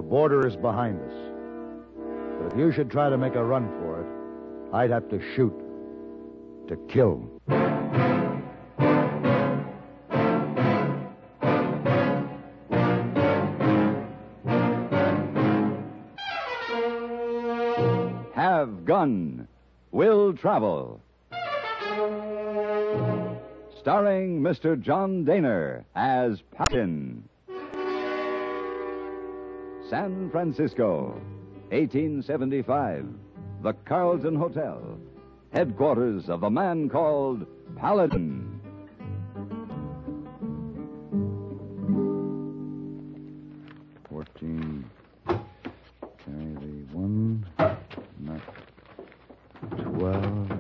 border is behind us. But if you should try to make a run for it, I'd have to shoot. To kill. Have Gun. Will Travel. Starring Mr. John Dehner as Paladin. San Francisco, 1875. The Carlton Hotel. Headquarters of the man called Paladin. Carry the 1, not 12.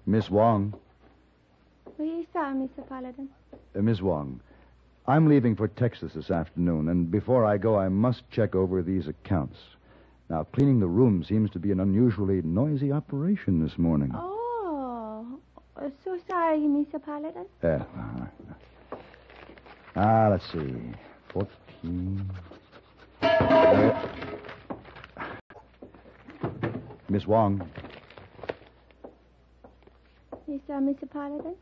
Miss Wong. Oui, sir, Mr. Paladin. Miss Wong, I'm leaving for Texas this afternoon, and before I go, I must check over these accounts. Now, cleaning the room seems to be an unusually noisy operation this morning. Oh, so sorry, Mr. Paladin. Let's see. 14. Miss Wong. Yes, sir, Mr. Paladin.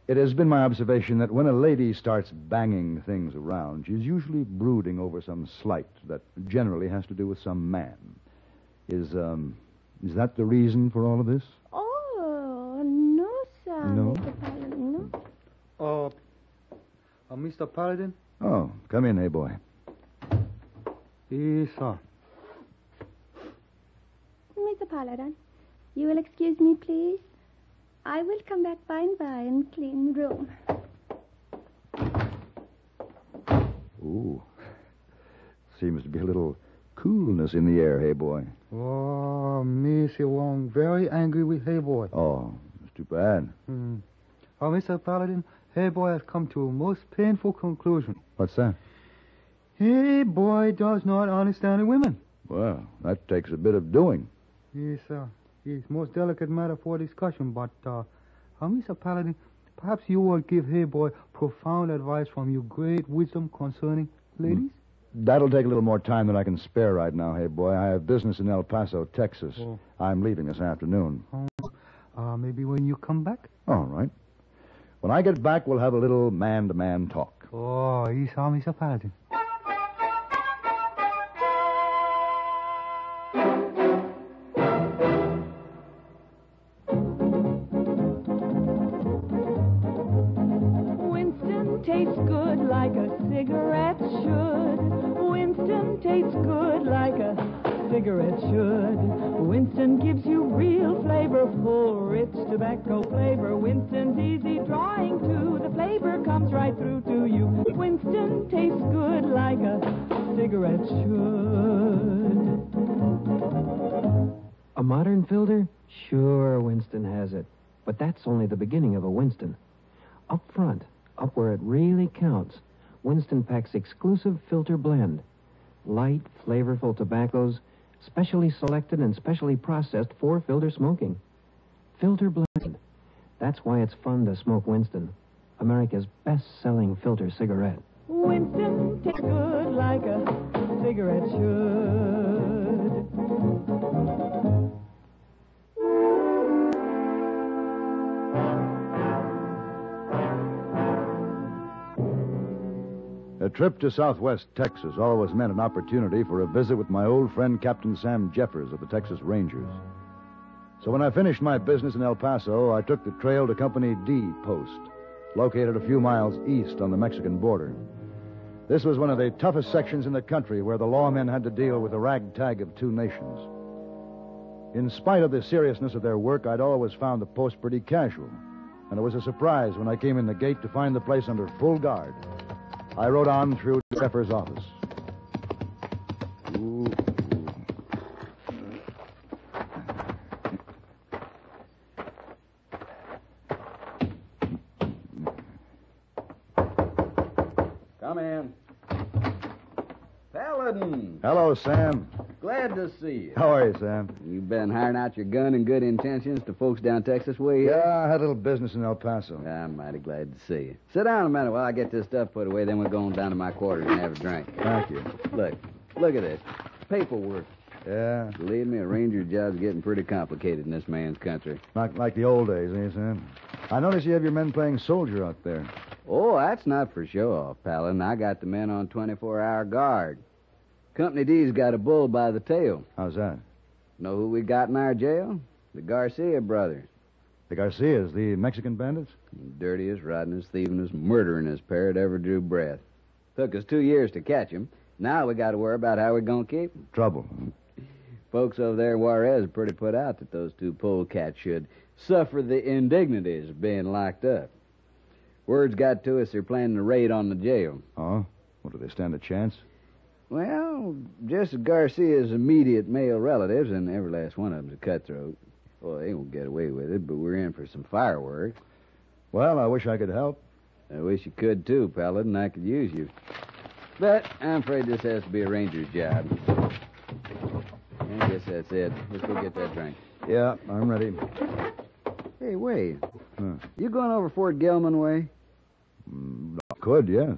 It has been my observation that when a lady starts banging things around, she's usually brooding over some slight that generally has to do with some man. Is that the reason for all of this? Oh, no, sir, No? Mr. Paladin, no. Mr. Paladin? Oh, come in, hey boy. Yes, sir. Mr. Paladin, you will excuse me, please? I will come back by and by and clean the room. Ooh. Seems to be a little coolness in the air, hey boy. Oh, Miss Wong, very angry with Hey Boy. Oh, that's too bad. Mr. Paladin, Hey Boy has come to a most painful conclusion. What's that? Hey Boy does not understand women. Well, that takes a bit of doing. Yes, sir. It's most delicate matter for discussion, but, Mr. Paladin, perhaps you will give Hey Boy profound advice from your great wisdom concerning ladies? That'll take a little more time than I can spare right now, hey boy. I have business in El Paso, Texas. Oh. I'm leaving this afternoon. Maybe when you come back? All right. When I get back, we'll have a little man-to-man talk. Oh, yes, Mr. Paladin. Tastes good like a cigarette should. Winston tastes good like a cigarette should. Winston gives you real flavorful, rich tobacco flavor. Winston's easy drawing too. The flavor comes right through to you. Winston tastes good like a cigarette should. A modern filter? Sure, Winston has it. But that's only the beginning of a Winston. Up front, up where it really counts, Winston packs exclusive filter blend. Light, flavorful tobaccos, specially selected and specially processed for filter smoking. Filter blend. That's why it's fun to smoke Winston, America's best-selling filter cigarette. Winston tastes good like a cigarette should. A trip to Southwest Texas always meant an opportunity for a visit with my old friend Captain Sam Jeffers of the Texas Rangers. So when I finished my business in El Paso, I took the trail to Company D Post, located a few miles east on the Mexican border. This was one of the toughest sections in the country where the lawmen had to deal with the ragtag of two nations. In spite of the seriousness of their work, I'd always found the post pretty casual, and it was a surprise when I came in the gate to find the place under full guard. I rode on through Jeffers' office. Ooh. Come in. Paladin. Hello, Sam. Glad to see you. How are you, Sam? You been hiring out your gun and good intentions to folks down Texas way? Yeah, I had a little business in El Paso. I'm mighty glad to see you. Sit down a minute while I get this stuff put away, then we'll go on down to my quarters and have a drink. Thank you. Look at this. Paperwork. Yeah. Believe me, a ranger job's getting pretty complicated in this man's country. Not like the old days, eh, Sam? I notice you have your men playing soldier out there. Oh, that's not for show-off, Paladin. I got the men on 24-hour guard. Company D's got a bull by the tail. How's that? Know who we got in our jail? The Garcia brothers. The Garcias, the Mexican bandits? Dirtiest, rottenest, thievingest, murderingest pair that ever drew breath. Took us 2 years to catch 'em. Now we got to worry about how we're going to keep 'em. Trouble. Folks over there in Juarez are pretty put out that those two polecats should suffer the indignities of being locked up. Word's got to us they're planning a raid on the jail. Oh? Well, do they stand a chance? Well, just Garcia's immediate male relatives, and every last one of them's a cutthroat. Well, they won't get away with it, but we're in for some fireworks. Well, I wish I could help. I wish you could, too, Paladin. I could use you. But I'm afraid this has to be a ranger's job. I guess that's it. Let's go get that drink. Yeah, I'm ready. Hey, wait. Huh. You going over Fort Gilman way? Could, yeah.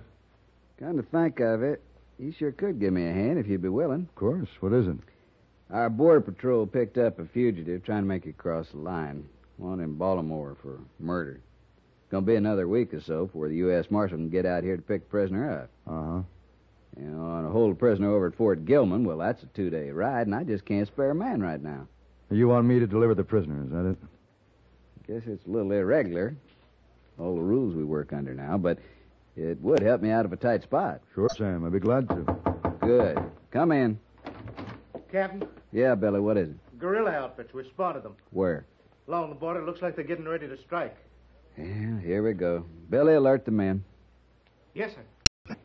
Come to think of it, you sure could give me a hand if you'd be willing. Of course. What is it? Our border patrol picked up a fugitive trying to make it cross the line. One in Baltimore for murder. Gonna be another week or so before the U.S. Marshal can get out here to pick the prisoner up. Uh-huh. You know, and to hold a prisoner over at Fort Gilman, well, that's a 2-day ride, and I just can't spare a man right now. You want me to deliver the prisoner, is that it? Guess it's a little irregular. All the rules we work under now, but it would help me out of a tight spot. Sure, Sam. I'd be glad to. Good. Come in. Captain, Yeah, Billy, what is it? guerrilla outfits. We spotted them. Where? Along the border, looks like they're getting ready to strike. Yeah, here we go. Billy, alert the men. Yes, sir.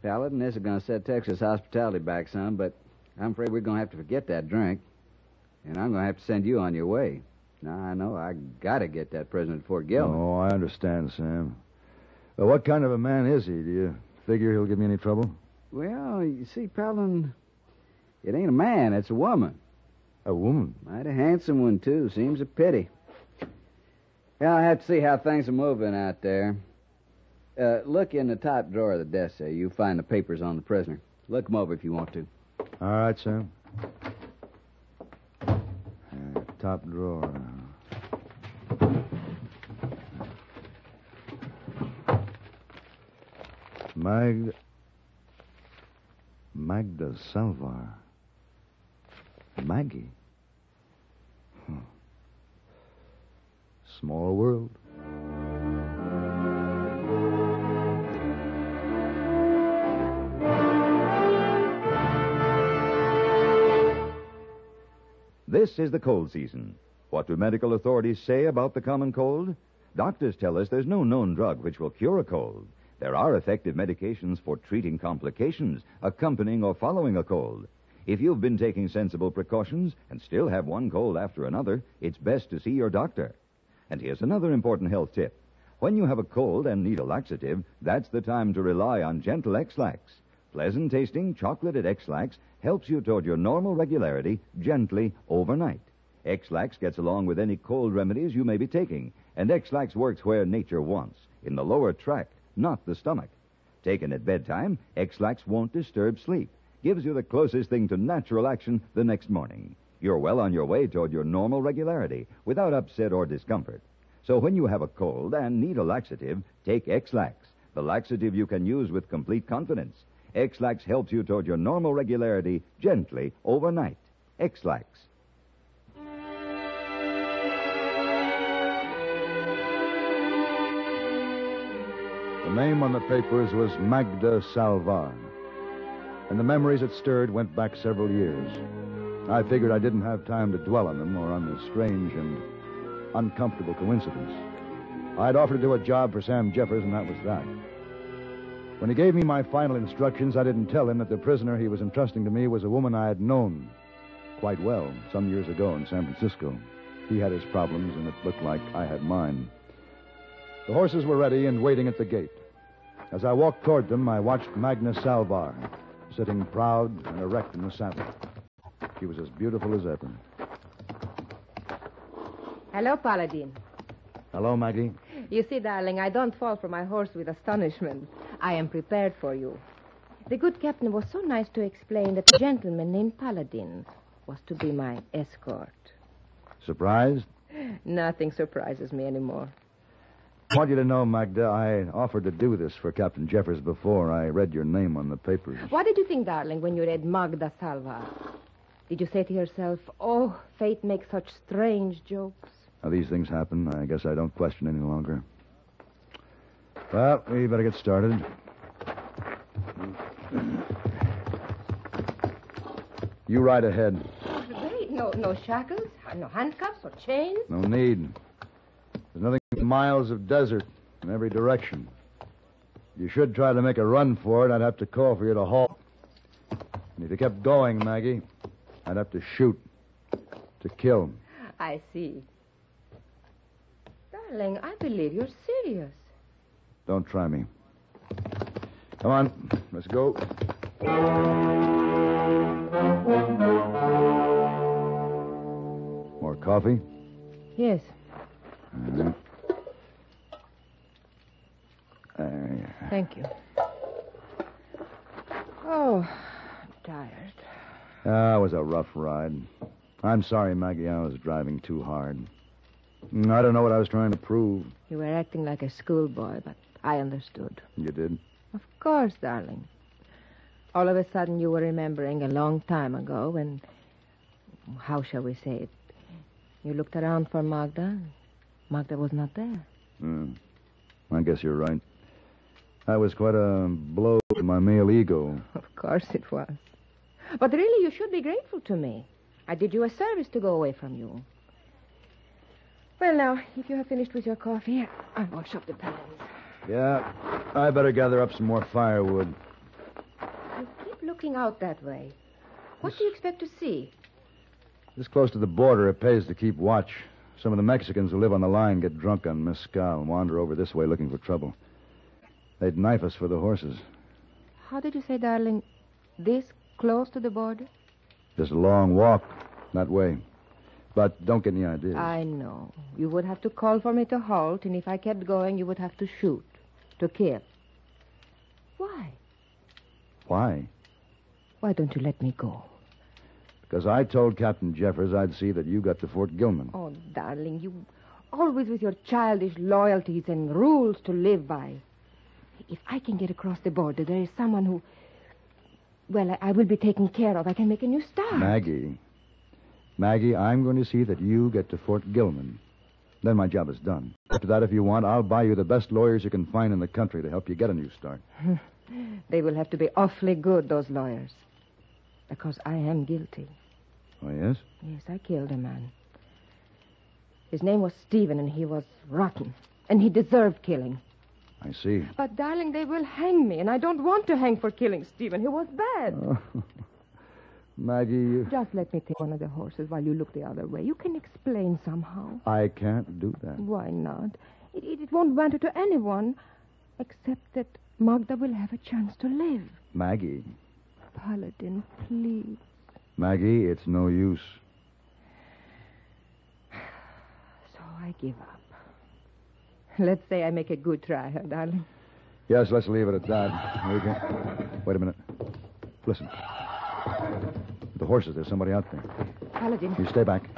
Paladin, this is going to set Texas hospitality back some, but I'm afraid we're going to have to forget that drink. And I'm going to have to send you on your way. Now, I know I got to get that prisoner at Fort Gilman. Oh, I understand, Sam. Well, what kind of a man is he? Do you figure he'll give me any trouble? Well, you see, Paladin, it ain't a man, it's a woman. A woman? Mighty handsome one, too. Seems a pity. Yeah, I have to see how things are moving out there. Look in the top drawer of the desk there. You'll find the papers on the prisoner. Look them over if you want to. All right, Sam. Top drawer. Magda Salvar. Maggie. Small world. This is the cold season. What do medical authorities say about the common cold? Doctors tell us there's no known drug which will cure a cold. There are effective medications for treating complications, accompanying or following a cold. If you've been taking sensible precautions and still have one cold after another, it's best to see your doctor. And here's another important health tip. When you have a cold and need a laxative, that's the time to rely on gentle X-Lax. Pleasant-tasting, chocolated X-Lax helps you toward your normal regularity gently overnight. X-Lax gets along with any cold remedies you may be taking, and X-Lax works where nature wants, in the lower tract, not the stomach. Taken at bedtime, X-Lax won't disturb sleep, gives you the closest thing to natural action the next morning. You're well on your way toward your normal regularity without upset or discomfort. So when you have a cold and need a laxative, take X-Lax, the laxative you can use with complete confidence. X-Lax helps you toward your normal regularity gently overnight. X-Lax. The name on the papers was Magda Salvar. And the memories it stirred went back several years. I figured I didn't have time to dwell on them or on the strange and uncomfortable coincidence. I'd offered to do a job for Sam Jeffers, and that was that. When he gave me my final instructions, I didn't tell him that the prisoner he was entrusting to me was a woman I had known quite well some years ago in San Francisco. He had his problems, and it looked like I had mine. The horses were ready and waiting at the gate. As I walked toward them, I watched Magna Salvar, sitting proud and erect in the saddle. She was as beautiful as ever. Hello, Paladin. Hello, Maggie. You see, darling, I don't fall from my horse with astonishment. I am prepared for you. The good captain was so nice to explain that a gentleman named Paladin was to be my escort. Surprised? Nothing surprises me anymore. I want you to know, Magda, I offered to do this for Captain Jeffers before I read your name on the papers. What did you think, darling, when you read Magda Salva? Did you say to yourself, oh, fate makes such strange jokes? Now, these things happen. I guess I don't question any longer. Well, we better get started. You ride ahead. Wait, no shackles, no handcuffs or chains? No need. There's nothing but miles of desert in every direction. You should try to make a run for it. I'd have to call for you to halt. And if you kept going, Maggie, I'd have to shoot. To kill. I see. Darling, I believe you're serious. Don't try me. Come on, let's go. More coffee? Yes. Mm-hmm. Thank you. Oh, I'm tired. It was a rough ride. I'm sorry, Maggie, I was driving too hard. I don't know what I was trying to prove. You were acting like a schoolboy, but I understood. You did? Of course, darling. All of a sudden, you were remembering a long time ago when, how shall we say it, you looked around for Magda. Magda was not there. I guess you're right. That was quite a blow to my male ego. Of course it was. But really, you should be grateful to me. I did you a service to go away from you. Well, now, if you have finished with your coffee, I'll wash up the pans. Yeah, I better gather up some more firewood. You keep looking out that way. What do you expect to see? This close to the border, it pays to keep watch. Some of the Mexicans who live on the line get drunk on mezcal and wander over this way looking for trouble. They'd knife us for the horses. How did you say, darling, this close to the border? Just a long walk that way. But don't get any ideas. I know. You would have to call for me to halt, and if I kept going, you would have to shoot. To kill. Why? Why? Why don't you let me go? Because I told Captain Jeffers I'd see that you got to Fort Gilman. Oh, darling, you always with your childish loyalties and rules to live by. If I can get across the border, there is someone who... Well, I will be taken care of. I can make a new start. Maggie, I'm going to see that you get to Fort Gilman. Then my job is done. After that, if you want, I'll buy you the best lawyers you can find in the country to help you get a new start. They will have to be awfully good, those lawyers. Because I am guilty. Oh, yes? Yes, I killed a man. His name was Stephen, and he was rotten. And he deserved killing. I see. But, darling, they will hang me, and I don't want to hang for killing Stephen. He was bad. Oh. Maggie, you... Just let me take one of the horses while you look the other way. You can explain somehow. I can't do that. Why not? It won't matter to anyone, except that Magda will have a chance to live. Maggie. Paladin, please. Maggie, it's no use. So I give up. Let's say I make a good try, huh, darling? Yes, let's leave it at that. Okay. Wait a minute. Listen. The horses, there's somebody out there. Paladin. You stay back.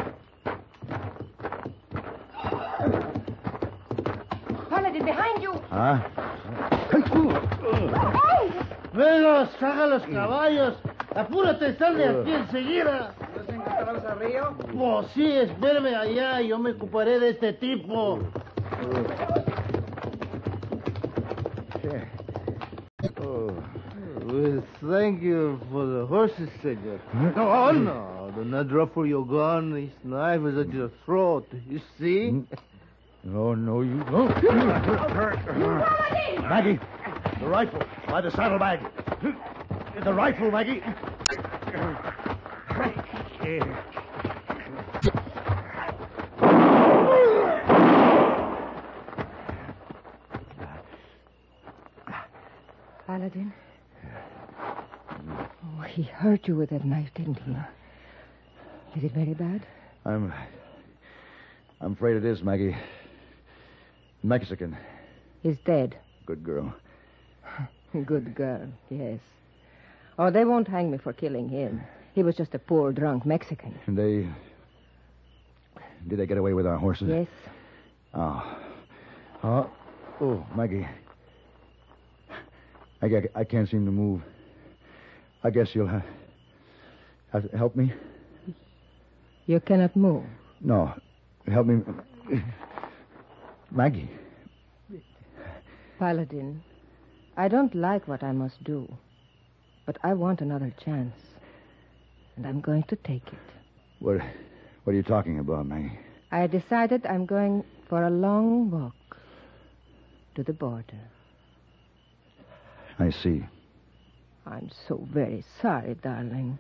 Paladin, behind you. Huh? Hey! Bueno, saca los caballos. Apúrate, sal de aquí enseguida. ¿No se encontramos al río? Pues sí, espérame allá. Yo me ocuparé de este tipo. Well, thank you for the horses, senor. Oh, no. Do not ruffle your gun. This knife is at your throat. You see? No, you don't. Maggie, the rifle by the saddlebag. The rifle, Maggie. Paladin. hurt you with that knife, didn't he? Is it very bad? I'm afraid it is, Maggie. Mexican. He's dead. Good girl. Good girl, yes. Oh, they won't hang me for killing him. He was just a poor, drunk Mexican. And did they get away with our horses? Yes. Oh, Maggie. I can't seem to move. I guess you'll have to help me. You cannot move. No, help me. Maggie. Paladin, I don't like what I must do, but I want another chance, and I'm going to take it. What are you talking about, Maggie? I decided I'm going for a long walk to the border. I see. I'm so very sorry, darling.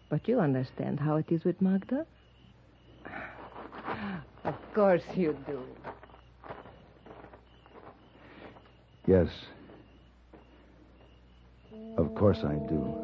But you understand how it is with Magda? Of course you do. Yes. Of course I do.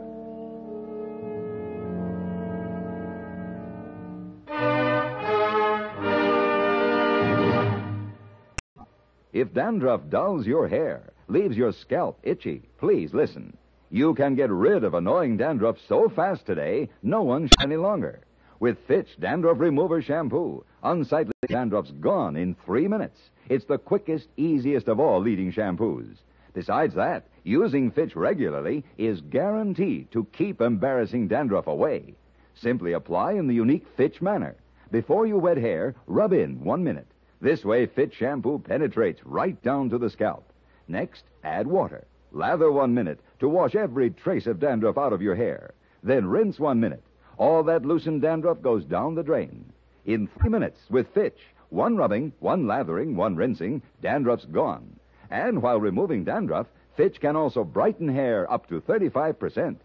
If dandruff dulls your hair, leaves your scalp itchy, please listen. You can get rid of annoying dandruff so fast today, no one should any longer. With Fitch Dandruff Remover Shampoo, unsightly dandruff's gone in 3 minutes. It's the quickest, easiest of all leading shampoos. Besides that, using Fitch regularly is guaranteed to keep embarrassing dandruff away. Simply apply in the unique Fitch manner. Before you wet hair, rub in 1 minute. This way, Fitch shampoo penetrates right down to the scalp. Next, add water. Lather 1 minute to wash every trace of dandruff out of your hair. Then rinse 1 minute. All that loosened dandruff goes down the drain. In 3 minutes with Fitch, 1 rubbing, 1 lathering, 1 rinsing, dandruff's gone. And while removing dandruff, Fitch can also brighten hair up to 35%.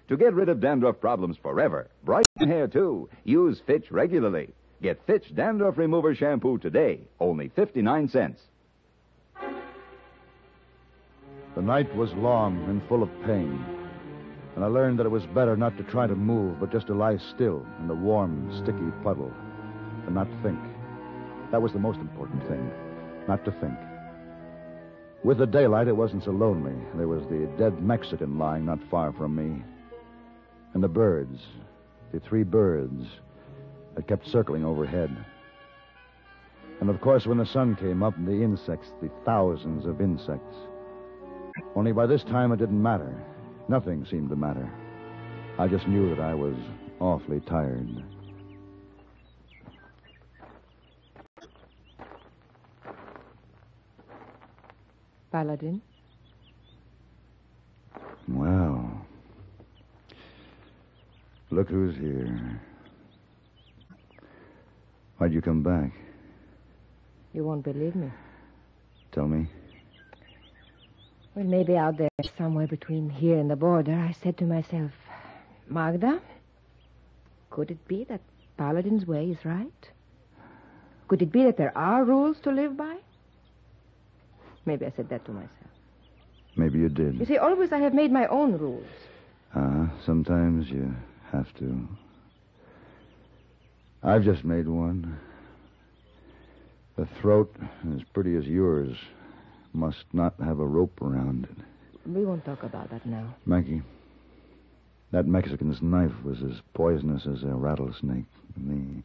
To get rid of dandruff problems forever, brighten hair too, use Fitch regularly. Get Fitch Dandruff Remover Shampoo today, only 59 cents. The night was long and full of pain, and I learned that it was better not to try to move, but just to lie still in the warm, sticky puddle and not think. That was the most important thing, not to think. With the daylight, it wasn't so lonely. There was the dead Mexican lying not far from me, and the birds, the 3 birds that kept circling overhead. And, of course, when the sun came up, the insects, the thousands of insects. Only by this time it didn't matter. Nothing seemed to matter. I just knew that I was awfully tired. Paladin? Well, look who's here. Why'd you come back? You won't believe me. Tell me. Well, maybe out there, somewhere between here and the border, I said to myself, Magda, could it be that Paladin's way is right? Could it be that there are rules to live by? Maybe I said that to myself. Maybe you did. You see, always I have made my own rules. Sometimes you have to. I've just made one. The throat, as pretty as yours, must not have a rope around it. We won't talk about that now. Maggie, that Mexican's knife was as poisonous as a rattlesnake. The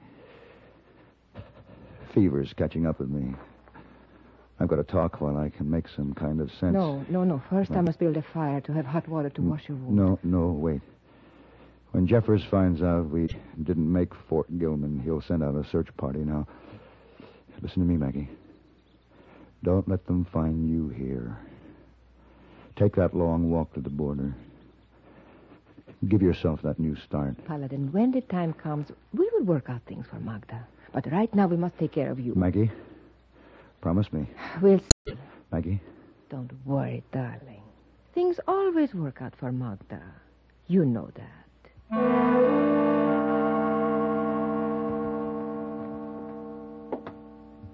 fever's catching up with me. I've got to talk while I can make some kind of sense. No. First, I must build a fire to have hot water to wash your wound. No, wait. When Jeffers finds out we didn't make Fort Gilman, he'll send out a search party. Now, listen to me, Maggie. Don't let them find you here. Take that long walk to the border. Give yourself that new start. Paladin, when the time comes, we will work out things for Magda. But right now, we must take care of you. Maggie, promise me. We'll see. Maggie? Don't worry, darling. Things always work out for Magda. You know that.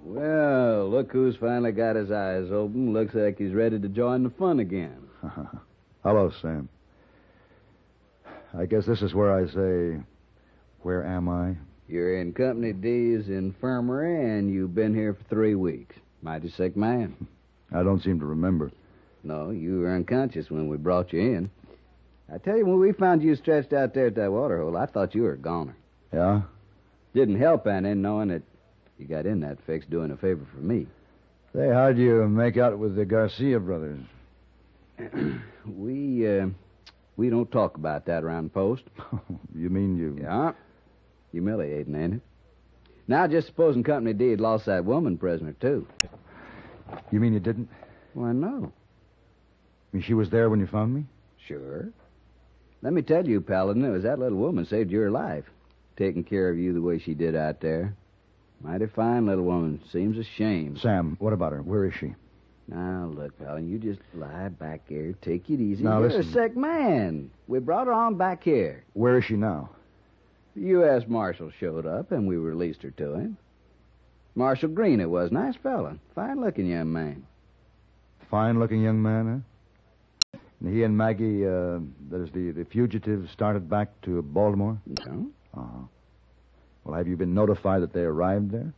Well, look who's finally got his eyes open. Looks like he's ready to join the fun again. Hello, Sam. I guess this is where I say, where am I? You're in Company D's infirmary, and you've been here for 3 weeks. Mighty sick man. I don't seem to remember. No, you were unconscious when we brought you in. I tell you, when we found you stretched out there at that waterhole, I thought you were a goner. Yeah? Didn't help any knowing that you got in that fix doing a favor for me. Say, how'd you make out with the Garcia brothers? We don't talk about that around the post. You mean you... Yeah. Humiliating, ain't it? Now, just supposing Company D had lost that woman prisoner, too. You mean you didn't? Why, no. You mean she was there when you found me? Sure. Let me tell you, Paladin, it was that little woman saved your life. Taking care of you the way she did out there. Mighty fine little woman. Seems a shame. Sam, what about her? Where is she? Now, look, Paladin, you just lie back here. Take it easy. Now, You're listen. a sick man. We brought her on back here. Where is she now? The U.S. Marshal showed up, and we released her to him. Marshal Green it was. Nice fella. Fine-looking young man. Fine-looking young man, huh? And he and Maggie, that is the fugitive, started back to Baltimore? No. Uh-huh. Well, have you been notified that they arrived there?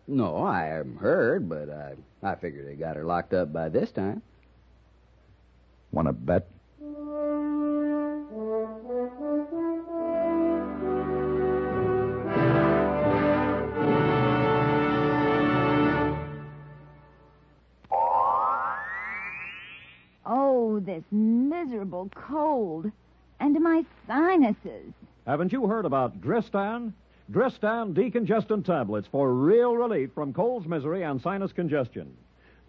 No, I haven't heard, but I figured they got her locked up by this time. Want to bet? Oh, this miserable cold. And my sinuses. Haven't you heard about Dristan? Dristan decongestant tablets for real relief from cold's misery and sinus congestion.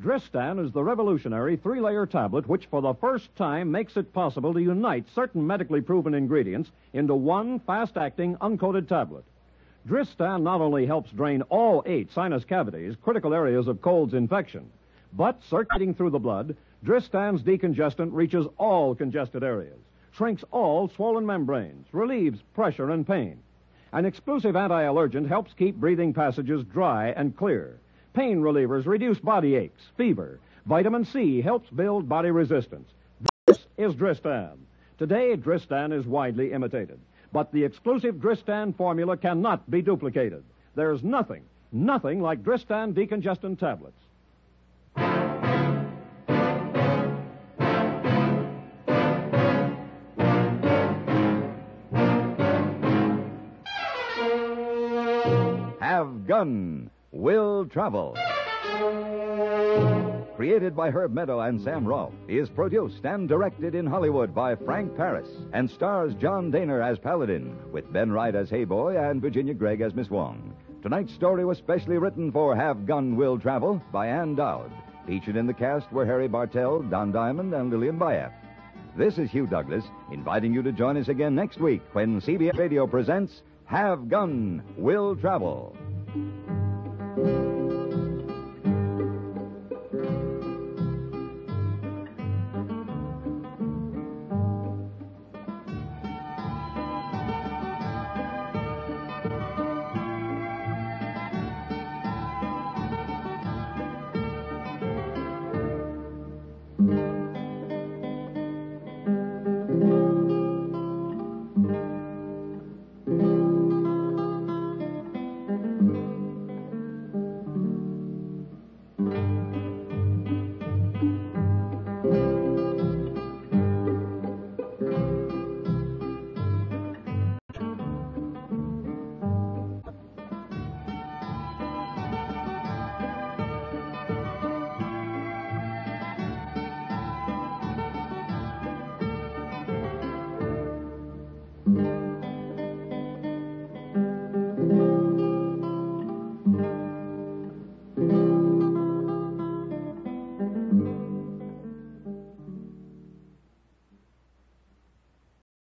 Dristan is the revolutionary 3-layer tablet which for the first time makes it possible to unite certain medically proven ingredients into one fast-acting, uncoated tablet. Dristan not only helps drain all 8 sinus cavities, critical areas of cold's infection, but circulating through the blood, Dristan's decongestant reaches all congested areas, shrinks all swollen membranes, relieves pressure and pain. An exclusive anti-allergent helps keep breathing passages dry and clear. Pain relievers reduce body aches, fever. Vitamin C helps build body resistance. This is Dristan. Today, Dristan is widely imitated. But the exclusive Dristan formula cannot be duplicated. There's nothing like Dristan decongestant tablets. Have Gun Will Travel. Created by Herb Meadow and Sam Rolfe, is produced and directed in Hollywood by Frank Paris and stars John Dehner as Paladin, with Ben Wright as Hey Boy and Virginia Gregg as Miss Wong. Tonight's story was specially written for Have Gun Will Travel by Ann Dowd. Featured in the cast were Harry Bartell, Don Diamond, and Lillian Bayef. This is Hugh Douglas, inviting you to join us again next week when CBS Radio presents Have Gun Will Travel.